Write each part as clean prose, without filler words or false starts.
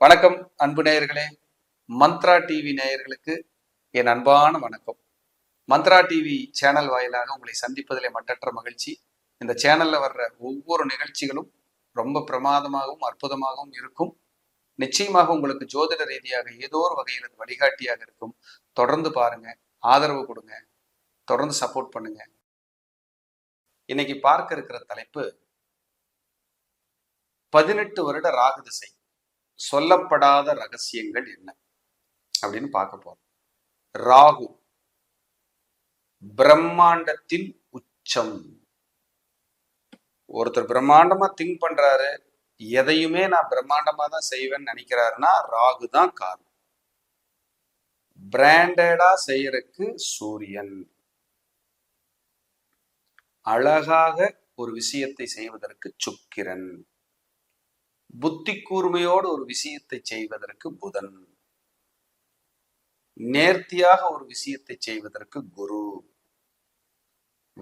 வணக்கம் அன்பு நேயர்களே. மந்த்ரா டிவி நேயர்களுக்கு என் அன்பான வணக்கம். மந்த்ரா டிவி சேனல் வாயிலாக உங்களை சந்திப்பதிலே மட்டற்ற மகிழ்ச்சி. இந்த சேனல்ல வர்ற ஒவ்வொரு நிகழ்ச்சிகளும் ரொம்ப பிரமாதமாகவும் அற்புதமாகவும் இருக்கும். நிச்சயமாக உங்களுக்கு ஜோதிட ரீதியாக ஏதோ ஒரு வகையில் அது வழிகாட்டியாக இருக்கும். தொடர்ந்து பாருங்க, ஆதரவு கொடுங்க, தொடர்ந்து சப்போர்ட் பண்ணுங்க. இன்னைக்கு பார்க்க இருக்கிற தலைப்பு 18 வருட ராகு திசை சொல்லப்படாத ரகசியங்கள் என்ன அப்படின்னு பார்க்க போறோம். ராகு பிரம்மாண்டத்தின் உச்சம். ஒருத்தர் பிரம்மாண்டமா திங்க் பண்றாரு, எதையுமே நான் பிரம்மாண்டமா தான் செய்வேன்னு நினைக்கிறாருன்னா ராகு தான் காரணம். பிராண்டடா செய்யறதுக்கு சூரியன். அழகாக ஒரு விஷயத்தை செய்வதற்கு சுக்கிரன். புத்தி கூர்மையோடு ஒரு விஷயத்தை செய்வதற்கு புதன். நேர்த்தியாக ஒரு விஷயத்தை செய்வதற்கு குரு.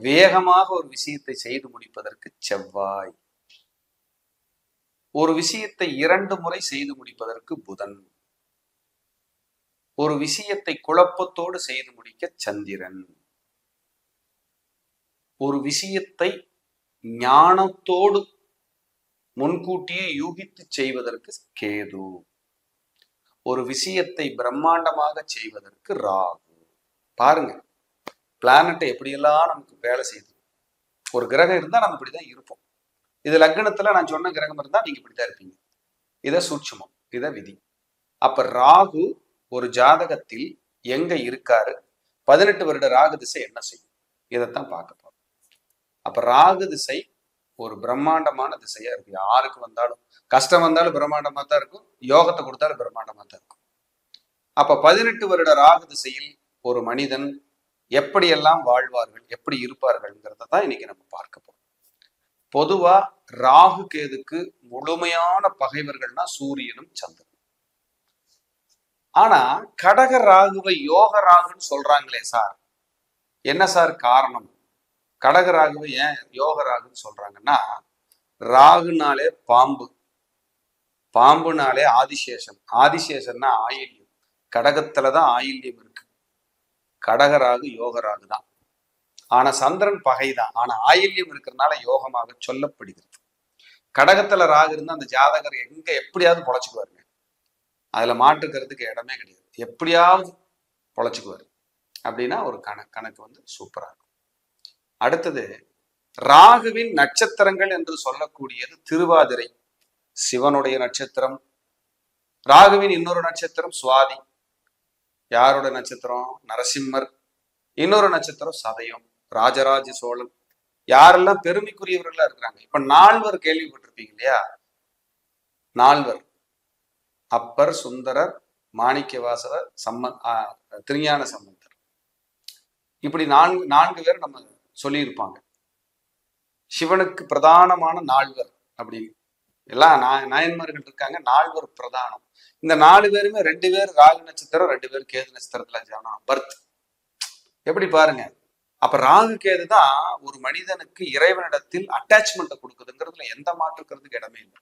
வேகமாக ஒரு விஷயத்தை செய்து முடிப்பதற்கு செவ்வாய். ஒரு விஷயத்தை 2 முறை செய்து முடிப்பதற்கு புதன். ஒரு விஷயத்தை குழப்பத்தோடு செய்து முடிக்க சந்திரன். ஒரு விஷயத்தை ஞானத்தோடு முன்கூட்டியே யூகித்து செய்வதற்கு கேது. ஒரு விஷயத்தை பிரம்மாண்டமாக செய்வதற்கு ராகு. பாருங்க, பிளானட்டை எப்படியெல்லாம் நமக்கு வேலை செய்யுது. ஒரு கிரகம் இருந்தா நம்ம இப்படிதான் இருப்போம். இது லக்னத்துல நான் சொன்ன கிரகம் இருந்தா நீங்க இப்படிதான் இருப்பீங்க. இத சூட்சுமம், இத விதி. அப்ப ராகு ஒரு ஜாதகத்தில் எங்க இருக்காரு, 18 வருட ராகு திசை என்ன செய்யும், இதைத்தான் பார்க்க போறோம். அப்ப ராகு திசை ஒரு பிரம்மாண்டமான திசையா இருக்கு. யாருக்கு வந்தாலும் கஷ்டம் வந்தாலும் பிரம்மாண்டமா தான் இருக்கும், யோகத்தை கொடுத்தாலும் பிரம்மாண்டமா தான் இருக்கும். அப்ப 18 வருட ராகு திசையில் ஒரு மனிதன் எப்படியெல்லாம் வாழ்வார்கள், எப்படி இருப்பார்கள்ங்கிறத தான் இன்னைக்கு நம்ம பார்க்க போறோம். பொதுவா ராகு கேதுக்கு முழுமையான பகைவர்கள்னா சூரியனும் சந்திரனும். ஆனா கடக ராகுவை யோக ராகுன்னு சொல்றாங்களே சார், என்ன சார் காரணம்? கடக ராகுவை ஏன் யோக ராகுன்னு சொல்றாங்கன்னா, ராகுனாலே பாம்பு, பாம்புனாலே ஆதிசேஷன், ஆதிசேஷன்னா ஆயில்யம். கடகத்துலதான் ஆயில்யம் இருக்கு. கடகராகு யோகராகு தான். ஆனா சந்திரன் பகைதான். ஆனா ஆயில்யம் இருக்கிறதுனால யோகமாக சொல்லப்படுகிறது. கடகத்துல ராகு இருந்தா அந்த ஜாதகர் எங்க எப்படியாவது பொழைச்சுக்குவாருங்க. அதுல மாற்றுக்கிறதுக்கு இடமே கிடையாது. எப்படியாவது பொழைச்சுக்குவாரு. அப்படின்னா ஒரு கணக்கு வந்து சூப்பரா இருக்கும். அடுத்தது ராகுவின் நட்சத்திரங்கள் என்று சொல்லக்கூடியது திருவாதிரை, சிவனுடைய நட்சத்திரம். ராகுவின் இன்னொரு நட்சத்திரம் சுவாதி. யாரோட நட்சத்திரம்? நரசிம்மர். இன்னொரு நட்சத்திரம் சதயம், ராஜராஜ சோழன். யாரெல்லாம் பெருமைக்குரியவர்களா இருக்கிறாங்க. இப்ப 4 கேள்விப்பட்டிருப்பீங்க இல்லையா? 4, அப்பர், சுந்தரர், மாணிக்கவாசகர், திருஞான சம்பந்தர். இப்படி 4 பேர் நம்ம சொல்லியிருப்பாங்க. சிவனுக்கு பிரதானமான 4 அப்படின்னு எல்லாம் நாயன்மார்கள் இருக்காங்க. 4 பிரதானம். இந்த 4 பேருமே 2 பேர் ராகு நட்சத்திரம், 2 பேர் கேது நட்சத்திரத்துல பர்த். எப்படி பாருங்க. அப்ப ராகு கேது தான் ஒரு மனிதனுக்கு இறைவனிடத்தில் அட்டாச்மெண்ட்டை கொடுக்குதுங்கிறதுல எந்த மாற்றுக்கிறதுக்கு இடமே இல்லை.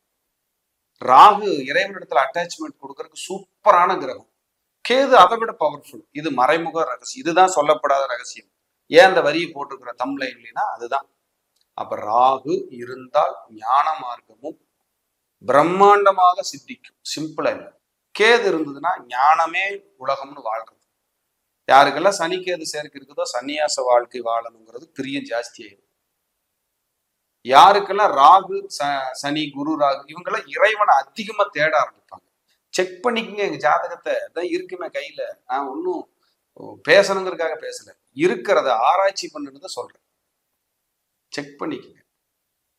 ராகு இறைவனிடத்துல அட்டாச்மெண்ட் கொடுக்கறதுக்கு சூப்பரான கிரகம். கேது அதை விட பவர்ஃபுல். இது மறைமுக ரகசியம், இதுதான் சொல்லப்படாத ரகசியம். ஏன் அந்த வரியை போட்டிருக்கிற தம்ப்லைன்லனா அதுதான். அப்ப ராகு இருந்தால் ஞான மார்க்கமும் பிரம்மாண்டமாக சித்திக்கும். சிம்பிளா இல்லை. கேது இருந்ததுன்னா ஞானமே உலகம்னு வாழ்றது. யாருக்கெல்லாம் சனி கேது சேர்க்கை இருக்குதோ சன்னியாச வாழ்க்கை வாழணுங்கிறது பிரியம் ஜாஸ்தி ஆயிடும். யாருக்கெல்லாம் ராகு சனி குரு ராகு இவங்கெல்லாம் இறைவனை அதிகமா தேட ஆரம்பிப்பாங்க. செக் பண்ணிக்கங்க எங்க ஜாதகத்தை, தான் இருக்குமே கையில. நான் ஒன்னும் பேசணுங்கிறதுக்காக பேசல, இருக்கிறத ஆராய்ச்சி பண்ணுறத சொல்றேன். செக் பண்ணிக்கங்க.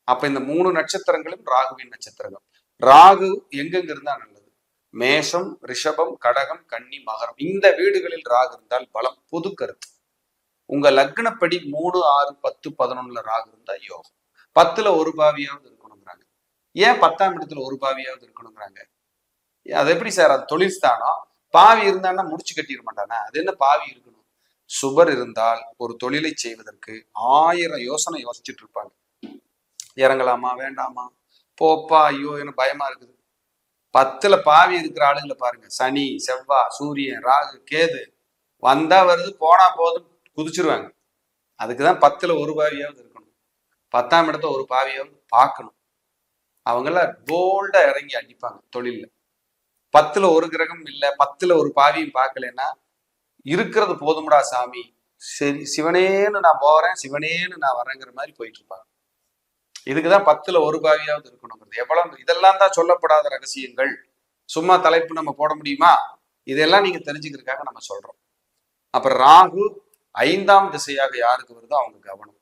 அப்ப இந்த 3 நட்சத்திரங்களும் ராகுவின் நட்சத்திரங்கள். ராகு எங்கெங்க இருந்தா நல்லது? மேஷம், ரிஷபம், கடகம், கன்னி, மகரம். இந்த வீடுகளில் ராகு இருந்தால் பலம். பொது கருத்து. உங்க லக்னப்படி 3, 6, 10, 11 ராகு இருந்தா யோகம். 10ல ஒரு பாவியாவது இருக்கணுங்கிறாங்க. ஏன் 10ஆம் இடத்துல ஒரு பாவியாவது இருக்கணுங்கிறாங்க? அது எப்படி சார்? அது தொழில் ஸ்தானம். பாவி இருந்தான்னா முடிச்சு கட்டிட மாட்டானா? அது என்ன பாவி இருக்கணும்? சுபர் இருந்தால் ஒரு தொழிலை செய்வதற்கு 1000 யோசனை யோசிச்சுட்டு இருப்பாங்க. இறங்கலாமா வேண்டாமா, போப்பா, ஐயோ எனக்கு பயமா இருக்குது. 10ல பாவி இருக்கிற ஆளுங்களை பாருங்க. சனி, செவ்வாய், சூரியன், ராகு, கேது வந்தா வருது, போனா போதும் குதிச்சிருவாங்க. அதுக்குதான் 10ல ஒரு பாவியாவது இருக்கணும். 10ஆம் இடத்த ஒரு பாவியாவது பார்க்கணும். அவங்கெல்லாம் போல்டா இறங்கி அடிப்பாங்க தொழில்ல. 10ல ஒரு கிரகம் இல்லை, 10ல ஒரு பாவியும் பார்க்கலன்னா இருக்கிறது போதும்டா சாமி, சரி சிவனேன்னு நான் போறேன், சிவனேன்னு நான் வரேங்கிற மாதிரி போயிட்டு இருப்பாங்க. இதுக்குதான் 10ல ஒரு பாவியாவது இருக்கணும். எவ்வளவு இதெல்லாம் தான் சொல்லப்படாத ரகசியங்கள். சும்மா தலைப்பு நம்ம போட முடியுமா? இதெல்லாம் நீங்க தெரிஞ்சுக்கிறதுக்காக நம்ம சொல்றோம். அப்புறம் ராகு 5ஆம் திசையாக யாருக்கு வருதோ அவங்க கவனம்,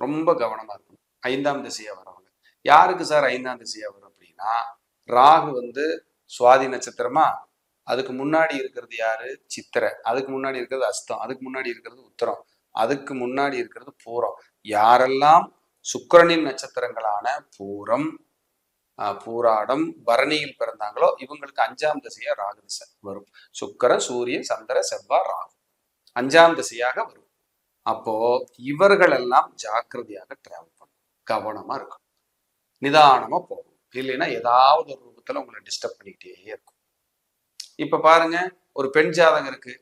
ரொம்ப கவனமா இருக்கணும். 5ஆம் திசையா வரவங்க யாருக்கு சார் 5ஆம் திசையா வரும் அப்படின்னா, ராகு சுவாதி நட்சத்திரமா, அதுக்கு முன்னாடி இருக்கிறது யாரு? சித்திரை, அதுக்கு முன்னாடி இருக்கிறது அஸ்தம், அதுக்கு முன்னாடி இருக்கிறது உத்தரம், அதுக்கு முன்னாடி இருக்கிறது பூரம். யாரெல்லாம் சுக்கிரனின் நட்சத்திரங்களான பூரம், பூராடம், பரணியில் பிறந்தாங்களோ இவங்களுக்கு 5ஆம் திசையா ராகு திசை வரும். சுக்கிரன், சூரியன், சந்திர, செவ்வாய், ராகு 5ஆம் திசையாக வரும். அப்போ இவர்கள் எல்லாம் ஜாக்கிரதையாக டிராவல் பண்ணும், கவனமா இருக்கும், நிதானமா போகும். இல்லைன்னா ஏதாவது ஒரு ரூபத்துல உங்களை டிஸ்டர்ப் பண்ணிக்கிட்டே இருக்கும். இப்ப பாருங்க, ஒரு பெண் ஜாதகம் இருக்கு,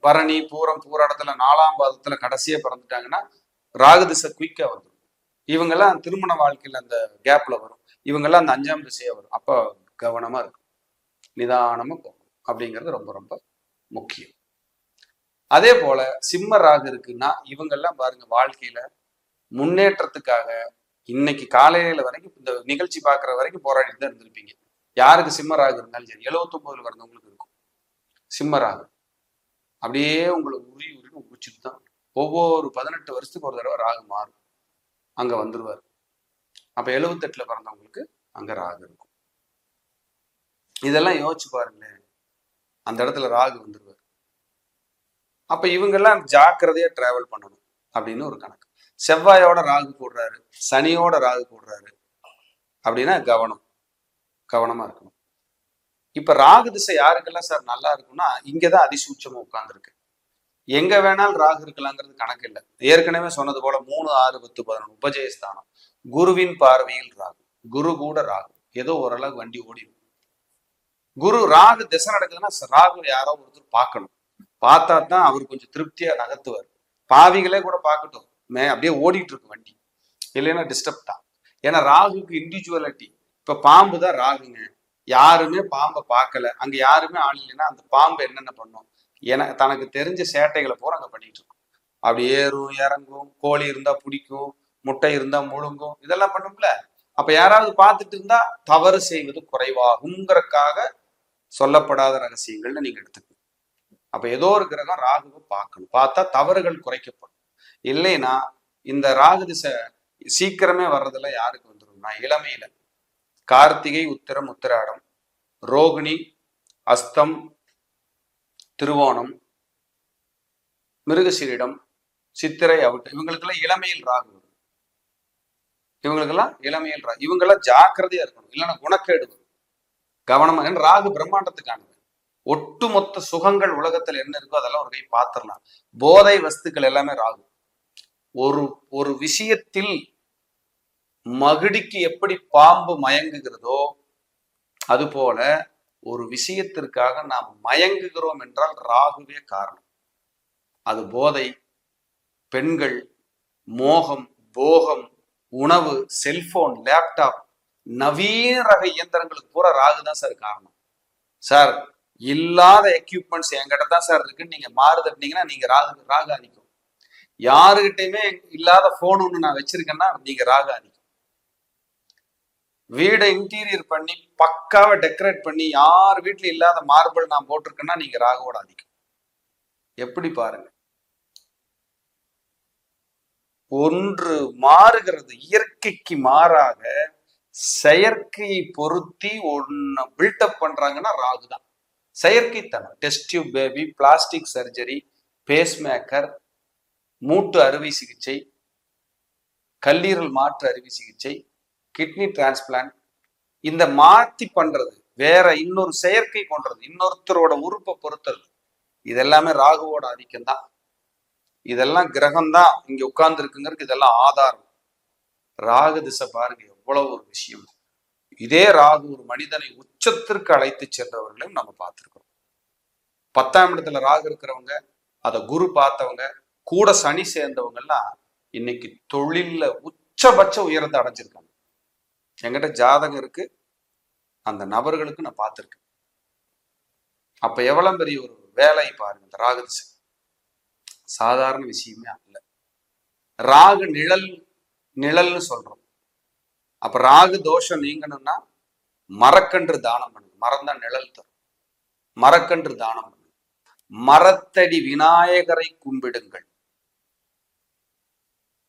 பரணி, பூரம், பூராடத்துல 4ஆம் பாதத்துல கடைசியா பிறந்துட்டாங்கன்னா ராகு திசை குயிக்கா வந்துடும். இவங்கெல்லாம் திருமண வாழ்க்கையில அந்த கேப்ல வரும். இவங்கெல்லாம் அந்த 5ஆம் திசையா வரும். அப்ப கவனமா இருக்கும், நிதானமா போகும். அப்படிங்கிறது ரொம்ப ரொம்ப முக்கியம். அதே போல சிம்ம ராகு இருக்குன்னா இவங்கெல்லாம் பாருங்க, வாழ்க்கையில முன்னேற்றத்துக்காக இன்னைக்கு காலையில வரைக்கும், இந்த நிகழ்ச்சி பார்க்குற வரைக்கும் போராடிட்டு தான் இருந்திருப்பீங்க. யாருக்கு சிம்ம ராகு இருந்தாலும் சரி, 79 வரவங்களுக்கு இருக்கும் சிம்ம ராகு. அப்படியே உங்களை உரின்னு உரிச்சுட்டு தான் ஒவ்வொரு 18 வருஷத்துக்கு ஒரு தடவை ராகு மாறும், அங்க வந்துருவார். அப்ப 78ல பிறந்தவங்களுக்கு அங்க ராகு இருக்கும். இதெல்லாம் யோசிச்சு பாருங்களேன், அந்த இடத்துல ராகு வந்துருவார். அப்ப இவங்கெல்லாம் ஜாக்கிரதையா டிராவல் பண்ணணும் அப்படின்னு ஒரு கணக்கு. செவ்வாயோட ராகு போடுறாரு, சனியோட ராகு போடுறாரு அப்படின்னா கவனமா இருக்கணும். இப்ப ராகு திசை யாருக்கெல்லாம் சார் நல்லா இருக்கும்னா, இங்கதான் அதிசூட்சமா உட்கார்ந்துருக்கு. எங்க வேணாலும் ராகு இருக்கலாங்கிறது கணக்கு இல்லை. ஏற்கனவே சொன்னது போல 3, 6, 10, 11 உபஜயஸ்தானம், குருவின் பார்வையில் ராகு, குரு கூட ராகு, ஏதோ ஓரளவுக்கு வண்டி ஓடிடும். குரு ராகு திசை நடக்குதுன்னா ராகு யாரோ ஒருத்தர் பார்க்கணும், பார்த்தா தான் அவர் கொஞ்சம் திருப்தியா நகர்த்துவார். பாவிகளே கூட பார்க்கட்டும், அப்படியே ஓடிட்டு இருக்கு வண்டி, இல்லைன்னா டிஸ்டர்ப் தான். ஏன்னா ராகுக்கு இண்டிவிஜுவலிட்டி. இப்ப பாம்பு தான் ராகுங்க, யாருமே பாம்பை பார்க்கல, அங்க யாருமே ஆள் இல்லைன்னா அந்த பாம்பு என்னென்ன பண்ணும், தனக்கு தெரிஞ்ச சேட்டைகளை பூரா அங்க பண்ணிட்டு இருக்கும். அப்படி ஏறும் இறங்கும், கோழி இருந்தா பிடிக்கும், முட்டை இருந்தா முழுங்கும், இதெல்லாம் பண்ணும்ல. அப்ப யாராவது பார்த்துட்டு இருந்தா தவறு செய்வது குறைவாகுங்கிறதுக்காக சொல்லப்படாத ரகசியங்கள்னு நீங்க எடுத்துக்கணும். அப்ப ஏதோ ஒரு கிரகம் ராகுவை பார்க்கணும், பார்த்தா தவறுகள் குறைக்கப்படும். இல்லைன்னா இந்த ராகு திசை சீக்கிரமே வர்றதுல யாருக்கு வந்துடும்னா, இளமையில கார்த்திகை, உத்திரம், உத்திராடம், ரோகிணி, அஸ்தம், திருவோணம், மிருகசீரிடம், சித்திரை, அவிட்டு, இவங்களுக்கெல்லாம் இளமையில் ராகு வரும். இவங்கெல்லாம் ஜாக்கிரதையா இருக்கணும், இல்லைன்னா குணக்கேடு வரும். கவனமா, ராகு பிரம்மாண்டத்துக்கானது. ஒட்டுமொத்த சுகங்கள் உலகத்துல என்ன இருக்கோ அதெல்லாம் ஒரு கை பார்த்துடலாம். போதை வஸ்துக்கள் எல்லாமே ராகு. ஒரு விஷயத்தில் மகிடிக்கு எப்படி பாம்பு மயங்குகிறதோ அது போல ஒரு விஷயத்திற்காக நாம் மயங்குகிறோம் என்றால் ராகுவே காரணம். அது போதை, பெண்கள், மோகம், போகம், உணவு, செல்போன், லேப்டாப், நவீன ரக இயந்திரங்களுக்கு பூரா ராகு தான் சார் காரணம். சார் இல்லாத எக்யூப்மெண்ட்ஸ் என்கிட்ட தான் சார் இருக்குன்னு நீங்க மாறுதட்டினீங்கன்னா நீங்க ராகு அடிக்கும். யாருகிட்டையுமே இல்லாத போன் ஒண்ணு நான் வச்சிருக்கேன்னா நீங்க ராகு அடிக்கும். வீடை இன்டீரியர் பண்ணி பக்காவை டெக்கரேட் பண்ணி யார் வீட்டுல இல்லாத மார்பிள் நான் போட்டிருக்கேன்னா நீங்க ராகுவோட அதிகம். எப்படி பாருங்க, ஒன்று மாறுகிறது, இயற்கைக்கு மாறாக செயற்கையை பொருத்தி ஒன்னு பில்டப் பண்றாங்கன்னா ராகு தான். செயற்கைத்தனம், test tube baby, plastic surgery, pacemaker, மூட்டு அறுவை சிகிச்சை, கல்லீரல் மாற்று அறுவை சிகிச்சை, கிட்னி டிரான்ஸ்பிளான்ட், இந்த மாத்தி பண்றது, வேற இன்னொரு செயற்கை கொண்டது, இன்னொருத்தரோட உறுப்பை பொறுத்தது, இதெல்லாமே ராகுவோட ஆதிக்கம் தான். இதெல்லாம் கிரகம் தான் இங்க உட்கார்ந்து இருக்குங்கிறதுக்கு இதெல்லாம் ஆதாரம். ராகு திசை பாருங்க எவ்வளவு ஒரு விஷயம். இதே ராகு ஒரு மனிதனை உச்சத்திற்கு அழைத்து சென்றவர்களையும் நம்ம பார்த்திருக்கிறோம். 10ஆம் இடத்துல ராகு இருக்கிறவங்க, அதை குரு பார்த்தவங்க, கூட சனி சேர்ந்தவங்க எல்லாம் இன்னைக்கு தொழில்ல உச்சபட்ச உயரத்தை அடைஞ்சிருக்காங்க. என்கிட்ட ஜாதகம் இருக்கு, அந்த நபர்களுக்கு நான் பார்த்திருக்கேன். அப்ப எவ்வளவு பெரிய ஒரு வேலை பாருங்க. இந்த ராகு திசை சாதாரண விஷயமே அல்ல. ராகு நிழல்னு சொல்றோம். அப்ப ராகு தோஷம் நீங்கணும்னா மரக்கன்று தானம் பண்ணுங்க. மரம் தான் நிழல் தரும். மரக்கன்று தானம் பண்ணுங்க. மரத்தடி விநாயகரை கும்பிடுங்கள்.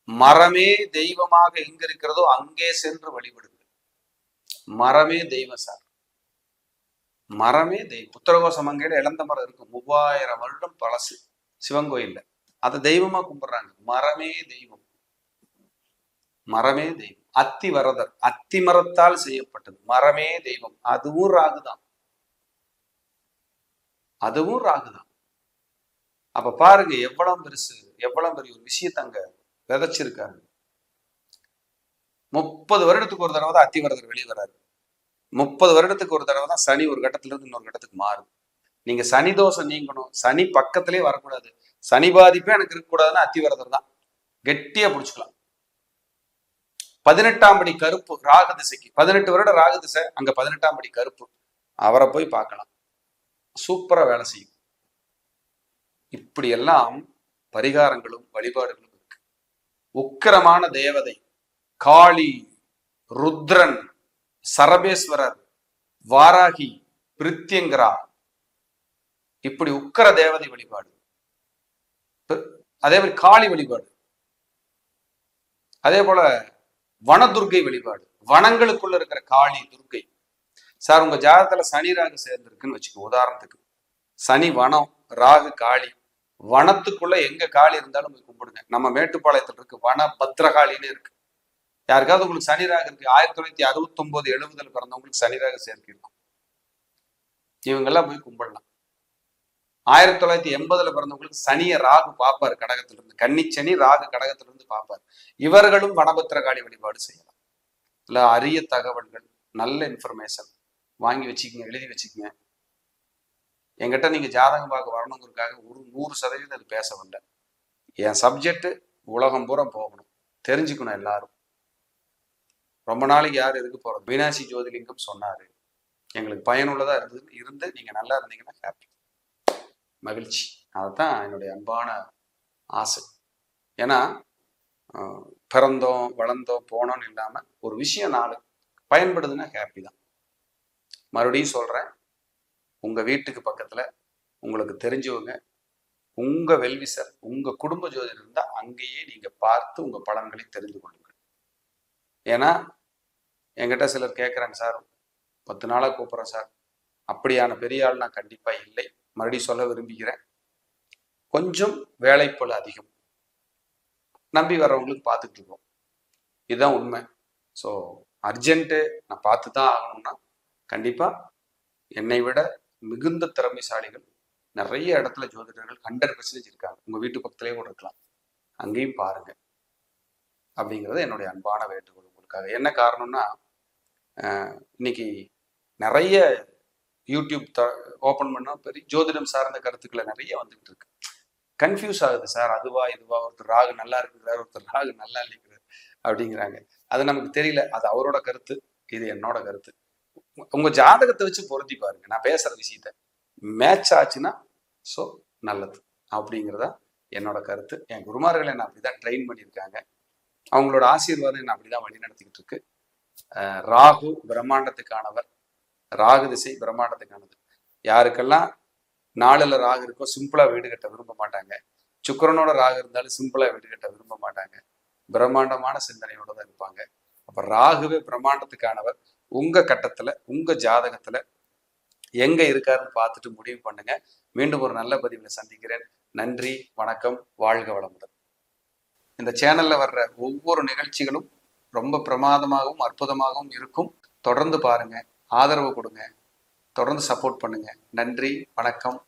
மரமே தெய்வமாக எங்க இருக்கிறதோ அங்கே சென்று வழிபடுங்கள். மரமே தெய்வம் சார். மரமே தெய்வம். உத்தரகோசமங்கையில இழந்த மரம் இருக்கு, 3000 வருடம் பழசு, சிவன் கோயில்ல. அதை தெய்வமா கும்பிடுறாங்க. மரமே தெய்வம். மரமே தெய்வம். அத்தி வரதர், அத்தி மரத்தால் செய்யப்பட்டது. மரமே தெய்வம். அதுவும் ராகுதான். அதுவும் ராகுதான். அப்ப பாருங்க எவ்வளவு பெருசு, எவ்வளவு பெரிய ஒரு விஷயத்த அங்க விதைச்சிருக்காரு. 30 வருடத்துக்கு ஒரு தடவை தான் அத்தி வரதர் வெளியே வராரு. 30 வருடத்துக்கு ஒரு தடவை தான் சனி ஒரு கட்டத்துல இருந்து இன்னொரு கட்டத்துக்கு மாறும். நீங்க சனி தோஷம் நீங்கணும், சனி பக்கத்திலே வரக்கூடாது, சனி பாதிப்பே எனக்கு இருக்கக்கூடாதுன்னா அத்தி வரதர் தான் கெட்டியா பிடிச்சுக்கலாம். 18ஆம் படி கருப்பு ராகு திசைக்கு, 18 வருட ராகு திசை, அங்க 18ஆம் படி கருப்பு, அவரை போய் பார்க்கலாம். சூப்பரா வேலை செய்யும். இப்படி எல்லாம் பரிகாரங்களும் வழிபாடுகளும் இருக்கு. உக்கிரமான தேவதை காளி, ருத்ரன், சரபேஸ்வரர், வாராகி, பிரித்யங்கரா, இப்படி உக்கிர தேவதை வழிபாடு. அதே மாதிரி காளி வழிபாடு. அதே போல வனதுர்கை வழிபாடு. வனங்களுக்குள்ள இருக்கிற காளி, துர்கை. சார் உங்க ஜாதகத்துல சனி ராகு சேர்ந்திருக்குன்னு வச்சுக்கோ. உதாரணத்துக்கு சனி வனம், ராகு காளி. வனத்துக்குள்ள எங்க காளி இருந்தாலும் போய் கும்பிடுங்க. நம்ம மேட்டுப்பாளையத்துல இருக்கு வன பத்ரகாளின்னு இருக்கு. யாருக்காவது உங்களுக்கு சனி ராகு இருக்கு, 1969 70 பிறந்தவங்களுக்கு சனி ராகு சேர்க்கை இருக்கும், இவங்கெல்லாம் போய் கும்பிடலாம். 1980 பிறந்தவங்களுக்கு சனிய ராகு பார்ப்பாரு கடகத்துல இருந்து. கன்னிச்சனி ராகு கடகத்துல இருந்து பார்ப்பாரு. இவர்களும் வனபத்திரகாளி வழிபாடு செய்யலாம். இல்ல அரிய தகவல்கள், நல்ல இன்ஃபர்மேஷன் வாங்கி வச்சுக்கோங்க, எழுதி வச்சுக்கோங்க. என்கிட்ட நீங்க ஜாதகம் பார்க்க வரணுங்கிறதுக்காக ஒரு 100% அது பேசவில்லை. என் சப்ஜெக்ட் உலகம் பூரா போகணும், தெரிஞ்சுக்கணும் எல்லாரும். ரொம்ப நாளைக்கு யார் எதுக்கு போறது. மீனாட்சி ஜோதிலிங்கம் சொன்னாரு, எங்களுக்கு பயனுள்ளதா இருந்து நீங்க நல்லா இருந்தீங்கன்னா ஹாப்பி, மகிழ்ச்சி. அதுதான் என்னுடைய அன்பான ஆசை. ஏன்னா பிறந்தோம் வளர்ந்தோம் போனோம்னு இல்லாம ஒரு விஷயம் நாலு பயன்படுதுன்னா ஹாப்பி தான். மறுபடியும் சொல்றேன், உங்க வீட்டுக்கு பக்கத்துல உங்களுக்கு தெரிஞ்சவங்க, உங்க வெல்விசர், உங்க குடும்ப ஜோதிடர் இருந்தா அங்கேயே நீங்க பார்த்து உங்க பலன்களை தெரிந்து கொள்ளுங்கள். ஏன்னா என்கிட்ட சிலர் கேட்குறாங்க, சார் 10 நாளா கூப்பிட்றேன் சார், அப்படியான பெரிய ஆள் நான் கண்டிப்பா இல்லை. மறுபடியும் சொல்ல விரும்புகிறேன், கொஞ்சம் வேலைப்பளு அதிகம், நம்பி வர்றவங்களுக்கு பார்த்துட்டு இருக்கோம், இதுதான் உண்மை. ஸோ அர்ஜென்ட்டு நான் பார்த்து தான் ஆகணும்னா கண்டிப்பா என்னை விட மிகுந்த திறமைசாலிகள் நிறைய இடத்துல ஜோதிடர்கள் 100% இருக்காங்க. உங்க வீட்டு பக்கத்திலே கூட இருக்கலாம், அங்கேயும் பாருங்க அப்படிங்கிறது என்னுடைய அன்பான வேண்டுகோள் உங்களுக்காக. என்ன காரணம்னா இன்னைக்கு நிறைய யூடியூப் ஓப்பன் பண்ணா பெரிய ஜோதிடம் சார்ந்த கருத்துக்களை நிறைய வந்துகிட்டு இருக்கு. கன்ஃபியூஸ் ஆகுது, சார் அதுவா இதுவா, ஒருத்தர் ராகு நல்லா இருக்குங்கிறார், ஒருத்தர் ராகு நல்லா இல்லைங்கிறார் அப்படிங்கிறாங்க. அது நமக்கு தெரியல, அது அவரோட கருத்து, இது என்னோட கருத்து. உங்க ஜாதகத்தை வச்சு பொருத்தி பாருங்க. நான் பேசுற விஷயத்த மேட்ச் ஆச்சுன்னா ஸோ நல்லது அப்படிங்கிறதா என்னோட கருத்து. என் குருமார்கள் என்ன அப்படிதான் ட்ரெயின் பண்ணியிருக்காங்க, அவங்களோட ஆசீர்வாதம் என்ன அப்படிதான் வழி நடத்திக்கிட்டு இருக்கு. ராகு பிரம்மாண்டத்துக்கானவர், ராகு திசை பிரம்மாண்டத்துக்கானது. யாருக்கெல்லாம் 4ல் ராகு இருக்கோ சிம்பிளா வீடு கட்ட விரும்ப மாட்டாங்க, சுக்கிரனோட ராகு இருந்தாலும் சிம்பிளா வீடு கட்ட விரும்ப மாட்டாங்க, பிரம்மாண்டமான சிந்தனையோட தான் இருப்பாங்க. அப்ப ராகுவே பிரம்மாண்டத்துக்கானவர். உங்க கட்டத்துல உங்க ஜாதகத்துல எங்க இருக்காருன்னு பார்த்துட்டு முடிவு பண்ணுங்க. மீண்டும் ஒரு நல்ல பதிவில் சந்திக்கிறேன். நன்றி, வணக்கம், வாழ்க வளமுடன். இந்த சேனல்ல வர்ற ஒவ்வொரு நிகழ்ச்சிகளும் ரொம்ப பிரமாதமாகவும் அற்புதமாகவும் இருக்கும். தொடர்ந்து பாருங்க, ஆதரவு கொடுங்க, தொடர்ந்து சப்போர்ட் பண்ணுங்க. நன்றி, வணக்கம்.